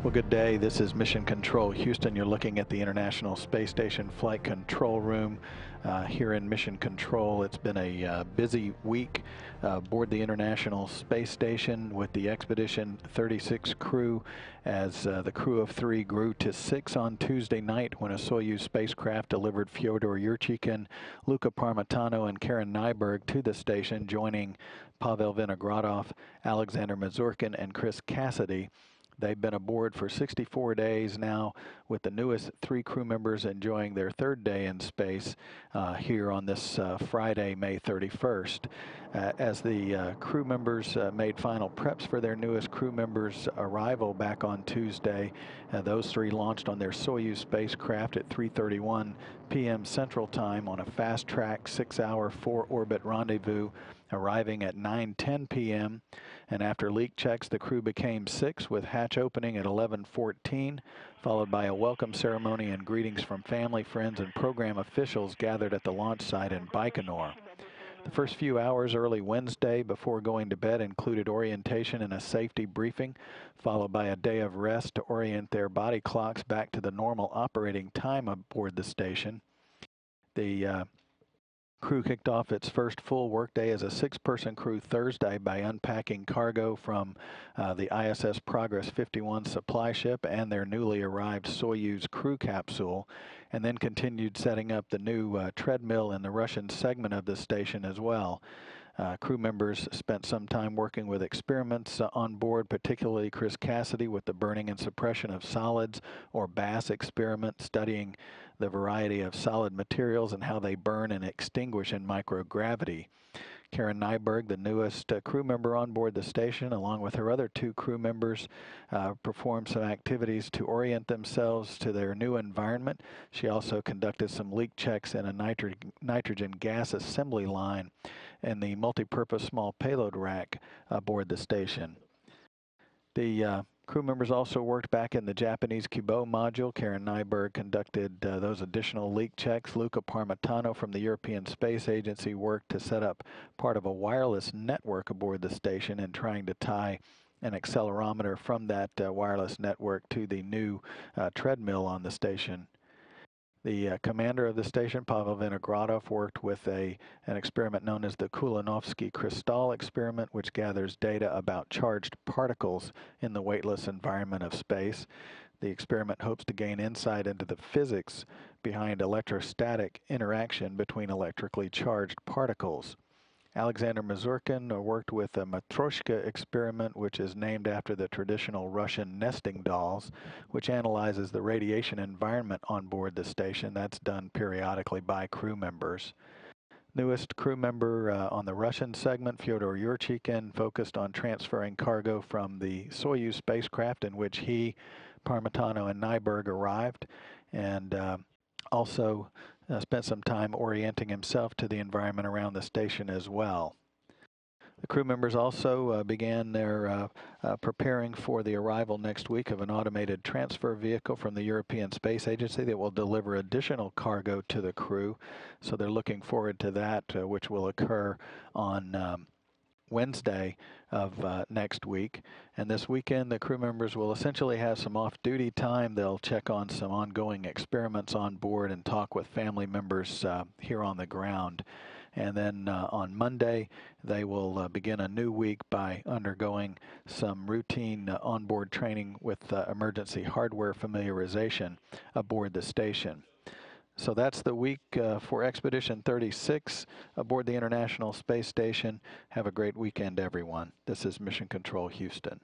Well, good day. This is Mission Control Houston. You're looking at the International Space Station Flight Control Room here in Mission Control. It's been a busy week aboard the International Space Station with the Expedition 36 crew as the crew of 3 grew to 6 on Tuesday night when a Soyuz spacecraft delivered Fyodor Yurchikhin, Luca Parmitano, and Karen Nyberg to the station, joining Pavel Vinogradov, Alexander Mazurkin, and Chris Cassidy. They've been aboard for 64 days now, with the newest 3 crew members enjoying their 3rd day in space here on this Friday, May 31st. As the crew members made final preps for their newest crew members' arrival back on Tuesday, those 3 launched on their Soyuz spacecraft at 3:31 p.m. Central Time on a fast-track 6-hour 4-orbit rendezvous, arriving at 9:10 p.m. And after leak checks, the crew became 6 with hatch opening at 11:14, followed by a welcome ceremony and greetings from family, friends, and program officials gathered at the launch site in Baikonur. The first few hours early Wednesday before going to bed included orientation and a safety briefing, followed by a day of rest to orient their body clocks back to the normal operating time aboard the station. The crew kicked off its first full workday as a 6-person crew Thursday by unpacking cargo from the ISS Progress 51 supply ship and their newly arrived Soyuz crew capsule, and then continued setting up the new treadmill in the Russian segment of the station as well. Crew members spent some time working with experiments on board, particularly Chris Cassidy with the burning and suppression of solids, or BASS experiment, studying the variety of solid materials and how they burn and extinguish in microgravity. Karen Nyberg, the newest crew member on board the station, along with her other 2 crew members, performed some activities to orient themselves to their new environment. She also conducted some leak checks in a nitrogen gas assembly line in the multi-purpose small payload rack aboard the station. The crew members also worked back in the Japanese Kibo module. Karen Nyberg conducted those additional leak checks. Luca Parmitano from the European Space Agency worked to set up part of a wireless network aboard the station and trying to tie an accelerometer from that wireless network to the new treadmill on the station. The commander of the station, Pavel Vinogradov, worked with an experiment known as the Kulanovsky crystal experiment, which gathers data about charged particles in the weightless environment of space. The experiment hopes to gain insight into the physics behind electrostatic interaction between electrically charged particles. Alexander Mazurkin worked with a Matryoshka experiment, which is named after the traditional Russian nesting dolls, which analyzes the radiation environment on board the station. That's done periodically by crew members. Newest crew member on the Russian segment, Fyodor Yurchikhin, focused on transferring cargo from the Soyuz spacecraft in which he, Parmitano, and Nyberg arrived, and also spent some time orienting himself to the environment around the station as well. The crew members also began their preparing for the arrival next week of an automated transfer vehicle from the European Space Agency that will deliver additional cargo to the crew. So they're looking forward to that, which will occur on Wednesday of next week. And this weekend, the crew members will essentially have some off-duty time. They'll check on some ongoing experiments on board and talk with family members here on the ground. And then on Monday, they will begin a new week by undergoing some routine onboard training with emergency hardware familiarization aboard the station. So that's the week for Expedition 36 aboard the International Space Station. Have a great weekend, everyone. This is Mission Control Houston.